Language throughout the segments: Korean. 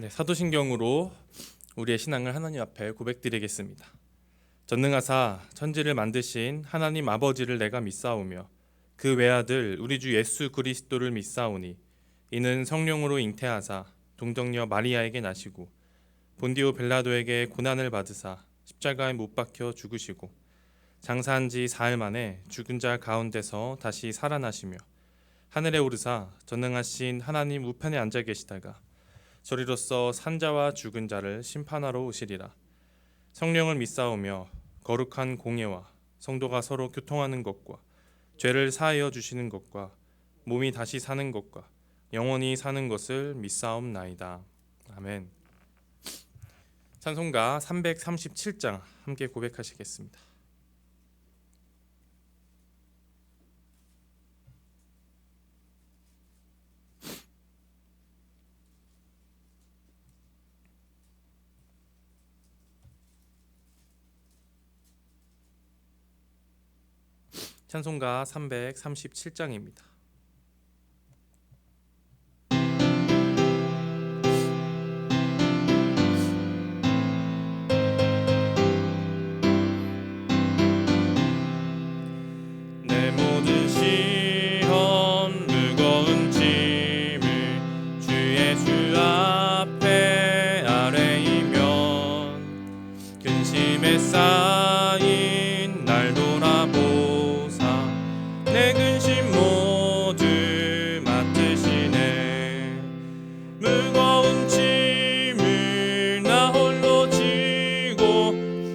사도신경으로 우리의 신앙을 하나님 앞에 고백드리겠습니다. 전능하사 천지를 만드신 하나님 아버지를 내가 믿사오며 그 외아들 우리 주 예수 그리스도를 믿사오니 이는 성령으로 잉태하사 동정녀 마리아에게 나시고 본디오 빌라도에게 고난을 받으사 십자가에 못 박혀 죽으시고 장사한 지 사흘 만에 죽은 자 가운데서 다시 살아나시며 하늘에 오르사 전능하신 하나님 우편에 앉아 계시다가 저리로서 산자와 죽은 자를 심판하러 오시리라. 성령을 믿사오며 거룩한 공예와 성도가 서로 교통하는 것과 죄를 사하여 주시는 것과 몸이 다시 사는 것과 영원히 사는 것을 믿사옵나이다. 아멘. 찬송가 337장 함께 고백하시겠습니다. 찬송가 337장입니다. 내 모든 시험 무거운 짐을 주 예수 앞에 아뢰이면 근심에 쌓인 날 돌아보사 내 근심 모두 맡으시네. 무거운 짐을 나 홀로 지고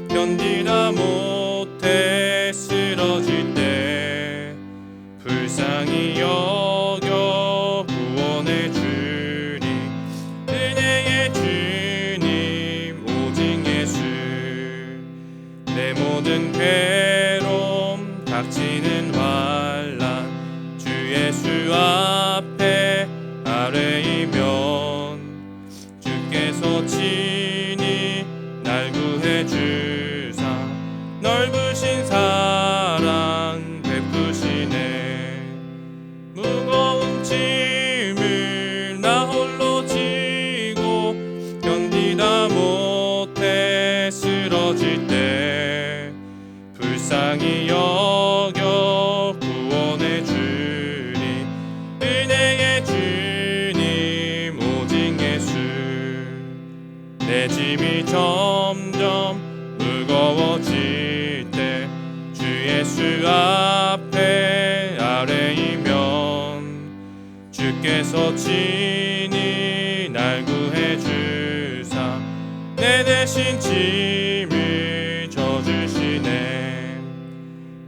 견디다 못해 쓰러질 때 불쌍히 여겨 구원해 주리. 은혜의 주님 오직 예수. 내 모든 괴로움 닥치는 환난 주 예수 앞에 아뢰이면 주께서 친히 날 구해 주사 넓으신 사랑 베푸시네. 무거운 짐을 나 홀로 지고 견디다 못해 쓰러질 때 불쌍히 여겨 구원해 주리. 은혜의 주님 오직 예수. 내 짐이 점점 무거워질 때 주 예수 앞에 아뢰이면 주께서 친히 날 구해 주사 내 대신 짐을 져주시네.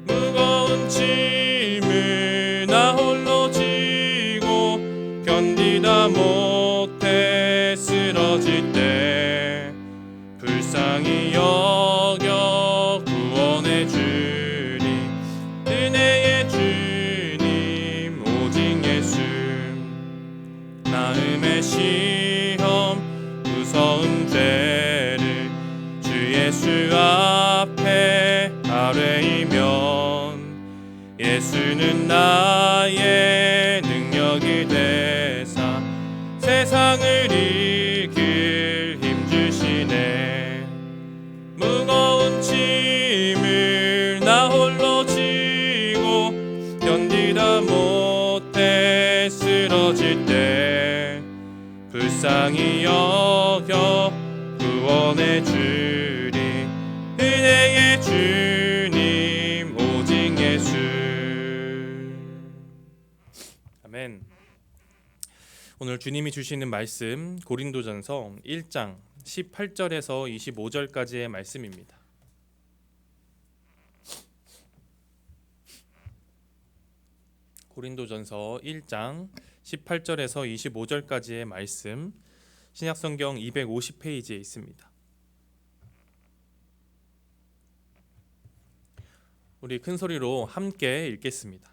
무거운 짐을 나 홀로 지고 견디다 못해 쓰러질 때 불쌍히 여겨 구원해 주리. 은혜의 주님 오직 예수. 마음의 시험 무서운 죄를 주 예수 앞에 아뢰이면 예수는 나의 능력이 되사 세상을 이길 힘 주시네. 무거운 짐을 나 홀로 지고 견디다 못해 쓰러질 때 불쌍히 여겨 구원해 주리. 은혜의 주님 오직 예수. 아멘. 오늘 주님이 주시는 말씀 고린도전서 1장 18절에서 25절까지의 말씀입니다. 고린도전서 1장 18절에서 25절까지의 말씀 신약성경 250페이지에 있습니다. 우리 큰 소리로 함께 읽겠습니다.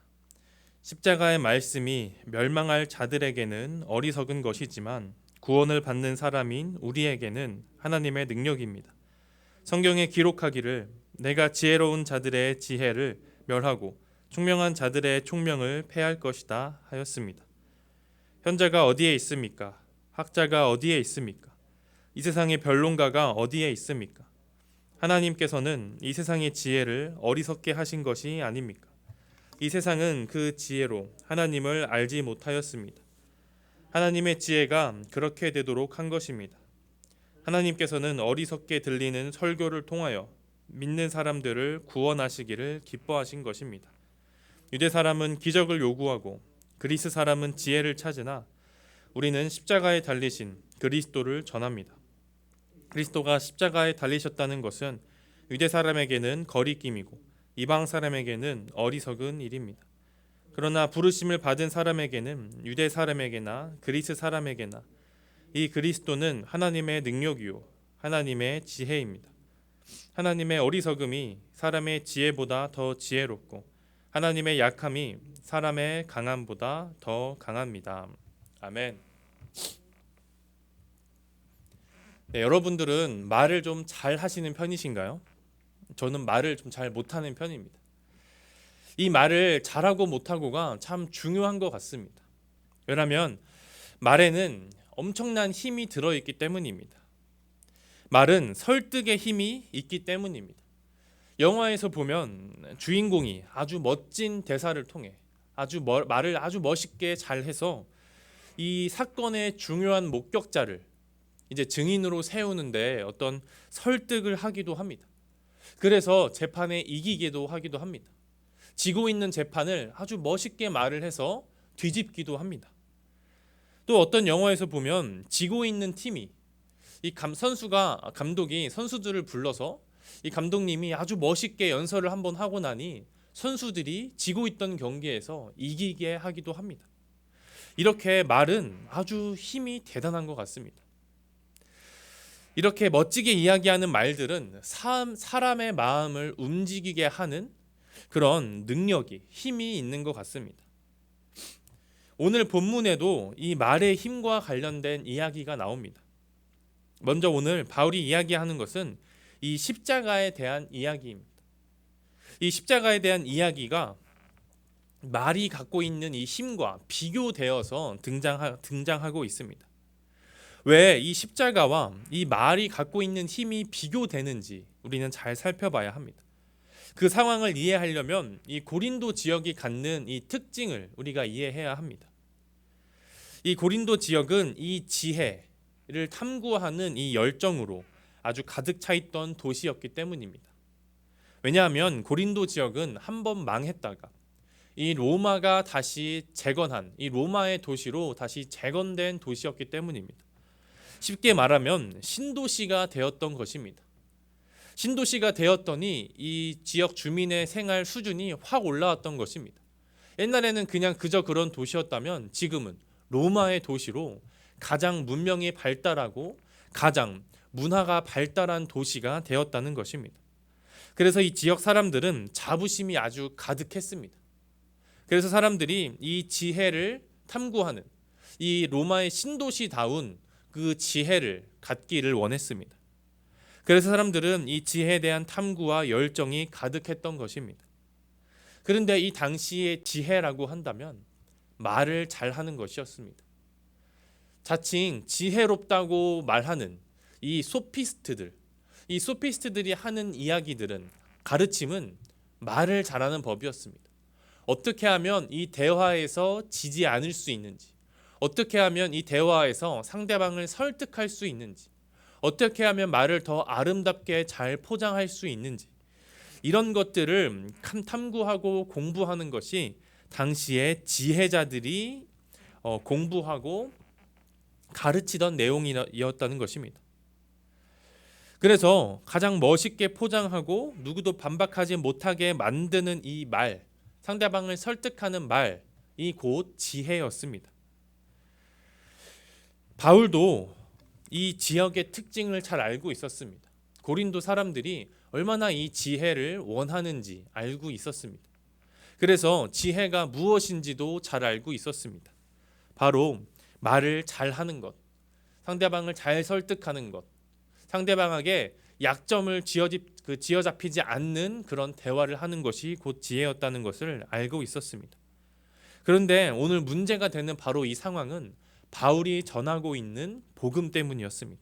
십자가의 말씀이 멸망할 자들에게는 어리석은 것이지만 구원을 받는 사람인 우리에게는 하나님의 능력입니다. 성경에 기록하기를 내가 지혜로운 자들의 지혜를 멸하고 총명한 자들의 총명을 패할 것이다 하였습니다. 현자가 어디에 있습니까? 학자가 어디에 있습니까? 이 세상의 변론가가 어디에 있습니까? 하나님께서는 이 세상의 지혜를 어리석게 하신 것이 아닙니까? 이 세상은 그 지혜로 하나님을 알지 못하였습니다. 하나님의 지혜가 그렇게 되도록 한 것입니다. 하나님께서는 어리석게 들리는 설교를 통하여 믿는 사람들을 구원하시기를 기뻐하신 것입니다. 유대 사람은 기적을 요구하고 그리스 사람은 지혜를 찾으나 우리는 십자가에 달리신 그리스도를 전합니다. 그리스도가 십자가에 달리셨다는 것은 유대 사람에게는 거리낌이고 이방 사람에게는 어리석은 일입니다. 그러나 부르심을 받은 사람에게는 유대 사람에게나 그리스 사람에게나 이 그리스도는 하나님의 능력이요 하나님의 지혜입니다. 하나님의 어리석음이 사람의 지혜보다 더 지혜롭고 하나님의 약함이 사람의 강함보다 더 강합니다. 아멘. 네, 여러분들은 말을 좀 잘 하시는 편이신가요? 저는 말을 좀 잘 못하는 편입니다. 이 말을 잘하고 못하고가 참 중요한 것 같습니다. 왜냐하면 말에는 엄청난 힘이 들어있기 때문입니다. 말은 설득의 힘이 있기 때문입니다. 영화에서 보면 주인공이 아주 멋진 대사를 통해 말을 아주 멋있게 잘해서 이 사건의 중요한 목격자를 이제 증인으로 세우는데 어떤 설득을 하기도 합니다. 그래서 재판에 이기기도 하기도 합니다. 지고 있는 재판을 아주 멋있게 말을 해서 뒤집기도 합니다. 또 어떤 영화에서 보면 지고 있는 팀이 감독이 선수들을 불러서 이 감독님이 아주 멋있게 연설을 한번 하고 나니 선수들이 지고 있던 경기에서 이기게 하기도 합니다. 이렇게 말은 아주 힘이 대단한 것 같습니다. 이렇게 멋지게 이야기하는 말들은 사람의 마음을 움직이게 하는 그런 능력이, 힘이 있는 것 같습니다. 오늘 본문에도 이 말의 힘과 관련된 이야기가 나옵니다. 먼저 오늘 바울이 이야기하는 것은 이 십자가에 대한 이야기입니다. 이 십자가에 대한 이야기가 말이 갖고 있는 이 힘과 비교되어서 등장하고 있습니다. 왜 이 십자가와 이 말이 갖고 있는 힘이 비교되는지 우리는 잘 살펴봐야 합니다. 그 상황을 이해하려면 이 고린도 지역이 갖는 이 특징을 우리가 이해해야 합니다. 이 고린도 지역은 이 지혜를 탐구하는 이 열정으로 아주 가득 차 있던 도시였기 때문입니다. 왜냐하면 고린도 지역은 한번 망했다가 이 로마가 다시 재건한 이 로마의 도시로 다시 재건된 도시였기 때문입니다. 쉽게 말하면 신도시가 되었던 것입니다. 신도시가 되었더니 이 지역 주민의 생활 수준이 확 올라왔던 것입니다. 옛날에는 그냥 그저 그런 도시였다면 지금은 로마의 도시로 가장 문명이 발달하고 가장 문화가 발달한 도시가 되었다는 것입니다. 그래서 이 지역 사람들은 자부심이 아주 가득했습니다. 그래서 사람들이 이 지혜를 탐구하는 이 로마의 신도시다운 그 지혜를 갖기를 원했습니다. 그래서 사람들은 이 지혜에 대한 탐구와 열정이 가득했던 것입니다. 그런데 이 당시의 지혜라고 한다면 말을 잘하는 것이었습니다. 자칭 지혜롭다고 말하는 이 소피스트들이 하는 이야기들은, 가르침은 말을 잘하는 법이었습니다. 어떻게 하면 이 대화에서 지지 않을 수 있는지, 어떻게 하면 이 대화에서 상대방을 설득할 수 있는지, 어떻게 하면 말을 더 아름답게 잘 포장할 수 있는지, 이런 것들을 탐구하고 공부하는 것이 당시의 지혜자들이 공부하고 가르치던 내용이었다는 것입니다. 그래서 가장 멋있게 포장하고 누구도 반박하지 못하게 만드는 이 말, 상대방을 설득하는 말이 곧 지혜였습니다. 바울도 이 지역의 특징을 잘 알고 있었습니다. 고린도 사람들이 얼마나 이 지혜를 원하는지 알고 있었습니다. 그래서 지혜가 무엇인지도 잘 알고 있었습니다. 바로 말을 잘하는 것, 상대방을 잘 설득하는 것, 상대방에게 약점을 쥐어잡히지 않는 그런 대화를 하는 것이 곧 지혜였다는 것을 알고 있었습니다. 그런데 오늘 문제가 되는 바로 이 상황은 바울이 전하고 있는 복음 때문이었습니다.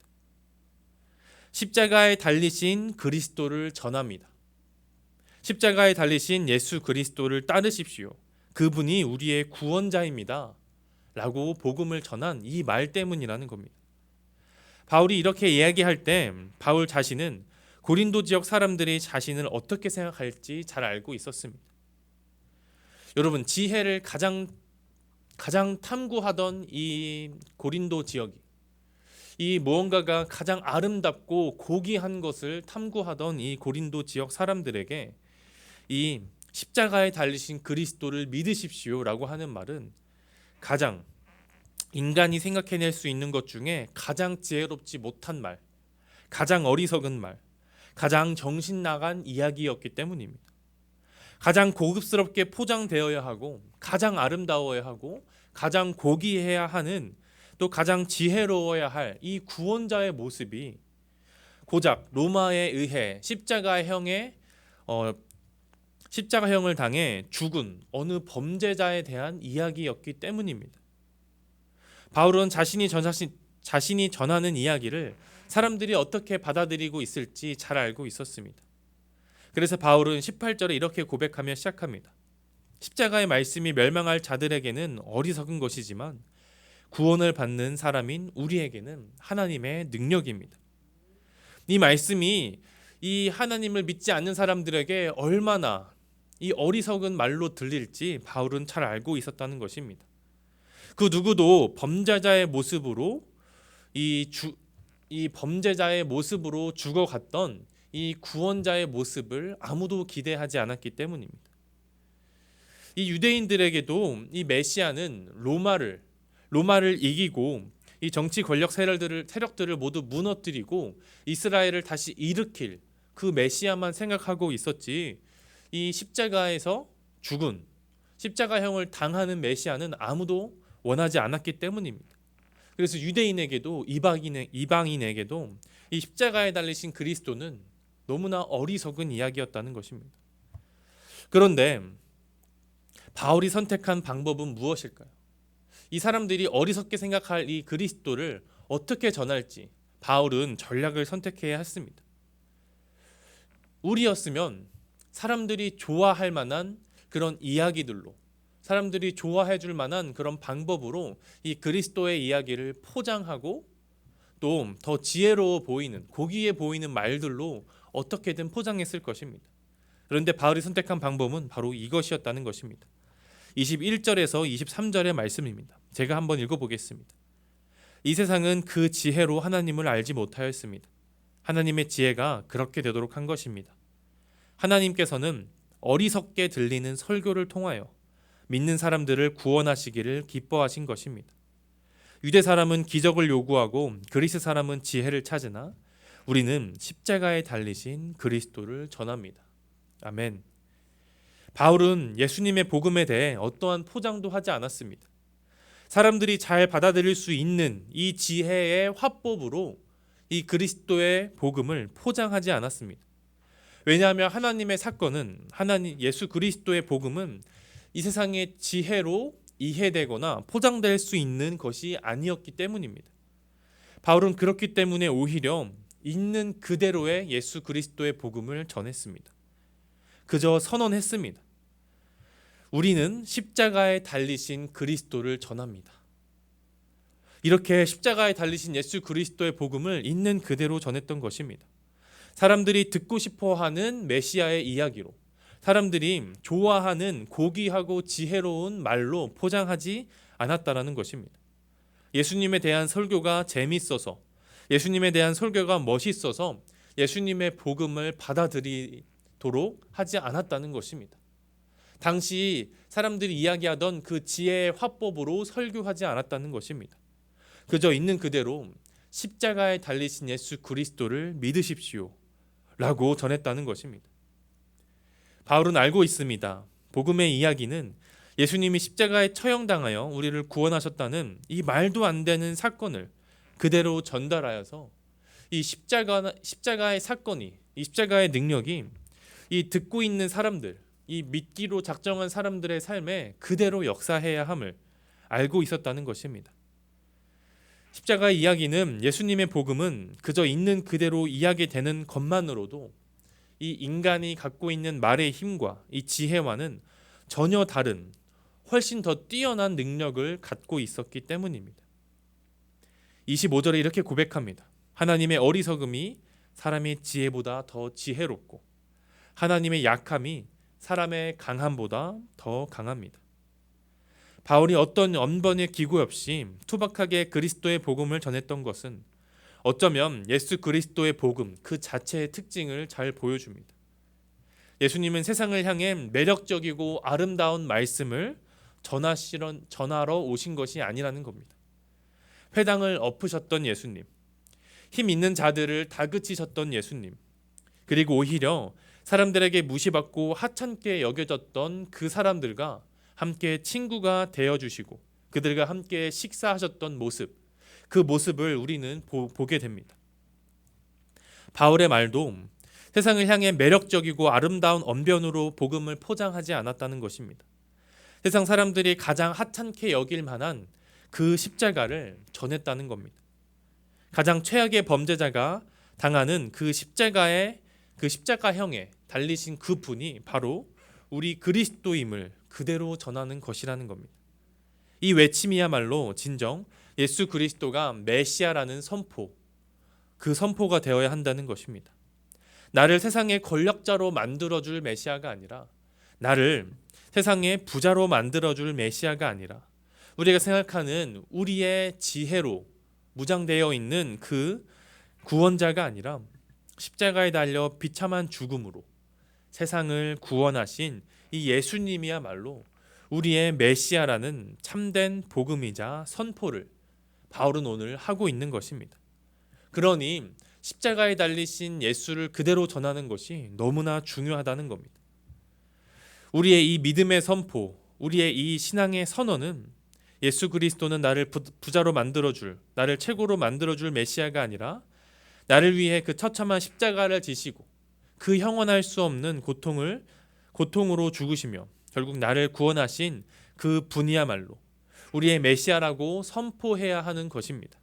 십자가에 달리신 그리스도를 전합니다. 십자가에 달리신 예수 그리스도를 따르십시오. 그분이 우리의 구원자입니다. 라고 복음을 전한 이 말 때문이라는 겁니다. 바울이 이렇게 이야기할 때 바울 자신은 고린도 지역 사람들이 자신을 어떻게 생각할지 잘 알고 있었습니다. 여러분, 지혜를 가장 탐구하던 이 고린도 지역이, 이 무언가가 가장 아름답고 고귀한 것을 탐구하던 이 고린도 지역 사람들에게 이 십자가에 달리신 그리스도를 믿으십시오라고 하는 말은 가장 인간이 생각해낼 수 있는 것 중에 가장 지혜롭지 못한 말, 가장 어리석은 말, 가장 정신 나간 이야기였기 때문입니다. 가장 고급스럽게 포장되어야 하고 가장 아름다워야 하고 가장 고귀해야 하는, 또 가장 지혜로워야 할 이 구원자의 모습이 고작 로마에 의해 십자가형을 당해 죽은 어느 범죄자에 대한 이야기였기 때문입니다. 바울은 자신이 전하는 이야기를 사람들이 어떻게 받아들이고 있을지 잘 알고 있었습니다. 그래서 바울은 18절에 이렇게 고백하며 시작합니다. 십자가의 말씀이 멸망할 자들에게는 어리석은 것이지만 구원을 받는 사람인 우리에게는 하나님의 능력입니다. 이 말씀이 이 하나님을 믿지 않는 사람들에게 얼마나 이 어리석은 말로 들릴지 바울은 잘 알고 있었다는 것입니다. 그 누구도 범죄자의 모습으로 죽어갔던 이 구원자의 모습을 아무도 기대하지 않았기 때문입니다. 이 유대인들에게도 이 메시아는 로마를 이기고 이 정치 권력 세력들을 모두 무너뜨리고 이스라엘을 다시 일으킬 그 메시아만 생각하고 있었지, 이 십자가에서 죽은 십자가형을 당하는 메시아는 아무도 원하지 않았기 때문입니다. 그래서 유대인에게도 이방인에게도 이 십자가에 달리신 그리스도는 너무나 어리석은 이야기였다는 것입니다. 그런데 바울이 선택한 방법은 무엇일까요? 이 사람들이 어리석게 생각할 이 그리스도를 어떻게 전할지 바울은 전략을 선택해야 했습니다. 우리였으면 사람들이 좋아할 만한 그런 이야기들로, 사람들이 좋아해 줄 만한 그런 방법으로 이 그리스도의 이야기를 포장하고 또 더 지혜로워 보이는, 고귀해 보이는 말들로 어떻게든 포장했을 것입니다. 그런데 바울이 선택한 방법은 바로 이것이었다는 것입니다. 21절에서 23절의 말씀입니다. 제가 한번 읽어보겠습니다. 이 세상은 그 지혜로 하나님을 알지 못하였습니다. 하나님의 지혜가 그렇게 되도록 한 것입니다. 하나님께서는 어리석게 들리는 설교를 통하여 믿는 사람들을 구원하시기를 기뻐하신 것입니다. 유대 사람은 기적을 요구하고 그리스 사람은 지혜를 찾으나 우리는 십자가에 달리신 그리스도를 전합니다. 아멘. 바울은 예수님의 복음에 대해 어떠한 포장도 하지 않았습니다. 사람들이 잘 받아들일 수 있는 이 지혜의 화법으로 이 그리스도의 복음을 포장하지 않았습니다. 왜냐하면 하나님의 사건은, 예수 그리스도의 복음은 이 세상의 지혜로 이해되거나 포장될 수 있는 것이 아니었기 때문입니다. 바울은 그렇기 때문에 오히려 있는 그대로의 예수 그리스도의 복음을 전했습니다. 그저 선언했습니다. 우리는 십자가에 달리신 그리스도를 전합니다. 이렇게 십자가에 달리신 예수 그리스도의 복음을 있는 그대로 전했던 것입니다. 사람들이 듣고 싶어하는 메시아의 이야기로, 사람들이 좋아하는 고귀하고 지혜로운 말로 포장하지 않았다라는 것입니다. 예수님에 대한 설교가 재밌어서, 예수님에 대한 설교가 멋있어서 예수님의 복음을 받아들이도록 하지 않았다는 것입니다. 당시 사람들이 이야기하던 그 지혜의 화법으로 설교하지 않았다는 것입니다. 그저 있는 그대로 십자가에 달리신 예수 그리스도를 믿으십시오 라고 전했다는 것입니다. 바울은 알고 있습니다. 복음의 이야기는 예수님이 십자가에 처형당하여 우리를 구원하셨다는 이 말도 안 되는 사건을 그대로 전달하여서 이 십자가의 사건이, 이 십자가의 능력이 이 듣고 있는 사람들, 이 믿기로 작정한 사람들의 삶에 그대로 역사해야 함을 알고 있었다는 것입니다. 십자가의 이야기는 예수님의 복음은 그저 있는 그대로 이야기되는 것만으로도 이 인간이 갖고 있는 말의 힘과 이 지혜와는 전혀 다른 훨씬 더 뛰어난 능력을 갖고 있었기 때문입니다. 25절에 이렇게 고백합니다. 하나님의 어리석음이 사람의 지혜보다 더 지혜롭고 하나님의 약함이 사람의 강함보다 더 강합니다. 바울이 어떤 언변의 기구 없이 투박하게 그리스도의 복음을 전했던 것은 어쩌면 예수 그리스도의 복음 그 자체의 특징을 잘 보여줍니다. 예수님은 세상을 향해 매력적이고 아름다운 말씀을 전하러 오신 것이 아니라는 겁니다. 회당을 엎으셨던 예수님, 힘 있는 자들을 다그치셨던 예수님, 그리고 오히려 사람들에게 무시받고 하찮게 여겨졌던 그 사람들과 함께 친구가 되어주시고 그들과 함께 식사하셨던 모습, 그 모습을 우리는 보게 됩니다. 바울의 말도 세상을 향해 매력적이고 아름다운 언변으로 복음을 포장하지 않았다는 것입니다. 세상 사람들이 가장 하찮게 여길 만한 그 십자가를 전했다는 겁니다. 가장 최악의 범죄자가 당하는 그 십자가형에 달리신 그 분이 바로 우리 그리스도임을 그대로 전하는 것이라는 겁니다. 이 외침이야말로 진정 예수 그리스도가 메시아라는 선포, 그 선포가 되어야 한다는 것입니다. 나를 세상의 권력자로 만들어줄 메시아가 아니라, 나를 세상의 부자로 만들어줄 메시아가 아니라, 우리가 생각하는 우리의 지혜로 무장되어 있는 그 구원자가 아니라 십자가에 달려 비참한 죽음으로 세상을 구원하신 이 예수님이야말로 우리의 메시아라는 참된 복음이자 선포를 바울은 오늘 하고 있는 것입니다. 그러니 십자가에 달리신 예수를 그대로 전하는 것이 너무나 중요하다는 겁니다. 우리의 이 믿음의 선포, 우리의 이 신앙의 선언은 예수 그리스도는 나를 부자로 만들어줄, 나를 최고로 만들어줄 메시아가 아니라 나를 위해 그 처참한 십자가를 지시고 그 형언할 수 없는 고통으로 죽으시며 결국 나를 구원하신 그 분이야말로 우리의 메시아라고 선포해야 하는 것입니다.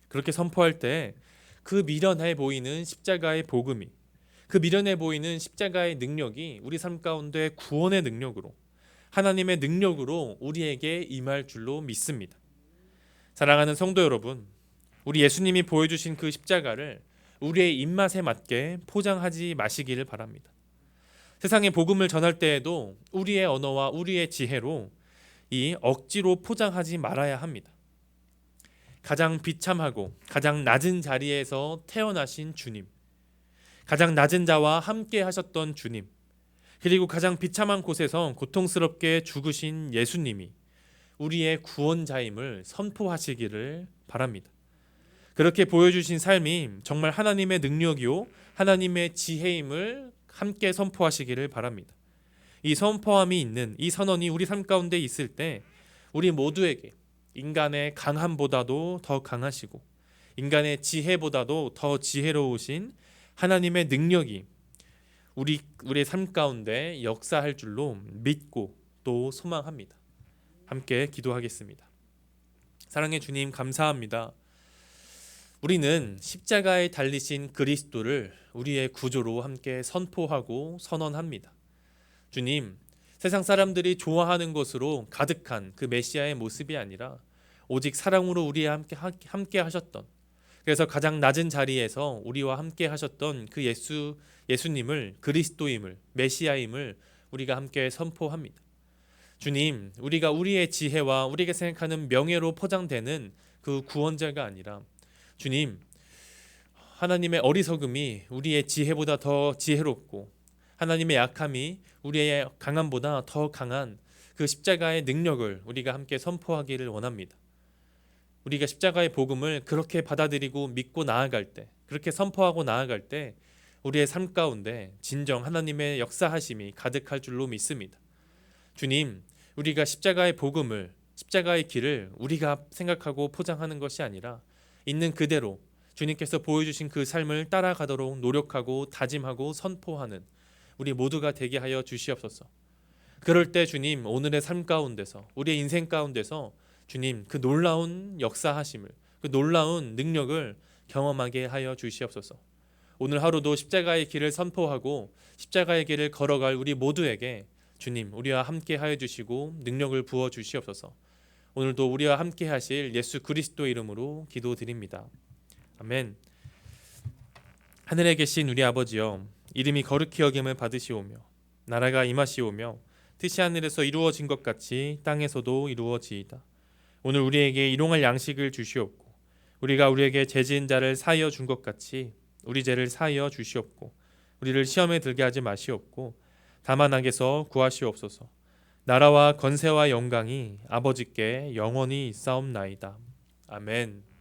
그렇게 선포할 때 그 미련해 보이는 십자가의 복음이, 그 미련해 보이는 십자가의 능력이 우리 삶 가운데 구원의 능력으로, 하나님의 능력으로 우리에게 임할 줄로 믿습니다. 사랑하는 성도 여러분, 우리 예수님이 보여주신 그 십자가를 우리의 입맛에 맞게 포장하지 마시기를 바랍니다. 세상의 복음을 전할 때에도 우리의 언어와 우리의 지혜로 이 억지로 포장하지 말아야 합니다. 가장 비참하고 가장 낮은 자리에서 태어나신 주님, 가장 낮은 자와 함께 하셨던 주님, 그리고 가장 비참한 곳에서 고통스럽게 죽으신 예수님이 우리의 구원자임을 선포하시기를 바랍니다. 그렇게 보여주신 삶이 정말 하나님의 능력이요 하나님의 지혜임을 함께 선포하시기를 바랍니다. 이 선포함이 있는 이 선언이 우리 삶 가운데 있을 때 우리 모두에게 인간의 강함보다도 더 강하시고 인간의 지혜보다도 더 지혜로우신 하나님의 능력이 우리의 삶 가운데 역사할 줄로 믿고 또 소망합니다. 함께 기도하겠습니다. 사랑의 주님, 감사합니다. 우리는 십자가에 달리신 그리스도를 우리의 구조로 함께 선포하고 선언합니다. 주님, 세상 사람들이 좋아하는 것으로 가득한 그 메시아의 모습이 아니라 오직 사랑으로 우리와 함께 하셨던, 그래서 가장 낮은 자리에서 우리와 함께 하셨던 그 예수님을 그리스도임을, 메시아임을 우리가 함께 선포합니다. 주님, 우리가 우리의 지혜와 우리가 생각하는 명예로 포장되는 그 구원자가 아니라 주님, 하나님의 어리석음이 우리의 지혜보다 더 지혜롭고 하나님의 약함이 우리의 강함보다 더 강한 그 십자가의 능력을 우리가 함께 선포하기를 원합니다. 우리가 십자가의 복음을 그렇게 받아들이고 믿고 나아갈 때, 그렇게 선포하고 나아갈 때 우리의 삶 가운데 진정 하나님의 역사하심이 가득할 줄로 믿습니다. 주님, 우리가 십자가의 복음을, 십자가의 길을 우리가 생각하고 포장하는 것이 아니라 있는 그대로 주님께서 보여주신 그 삶을 따라가도록 노력하고 다짐하고 선포하는 우리 모두가 되게 하여 주시옵소서. 그럴 때 주님, 오늘의 삶 가운데서, 우리의 인생 가운데서 주님, 그 놀라운 역사하심을, 그 놀라운 능력을 경험하게 하여 주시옵소서. 오늘 하루도 십자가의 길을 선포하고 십자가의 길을 걸어갈 우리 모두에게 주님 우리와 함께 하여 주시고 능력을 부어 주시옵소서. 오늘도 우리와 함께 하실 예수 그리스도 이름으로 기도드립니다. 아멘. 하늘에 계신 우리 아버지여, 이름이 거룩히 여김을 받으시오며 나라가 임하시오며 뜻이 하늘에서 이루어진 것 같이 땅에서도 이루어지이다. 오늘 우리에게 일용할 양식을 주시옵고 우리가 우리에게 죄 지은 자를 사하여 준 것 같이 우리 죄를 사하여 주시옵고 우리를 시험에 들게 하지 마시옵고 다만 악에서 구하시옵소서. 나라와 권세와 영광이 아버지께 영원히 있사옵나이다. 아멘.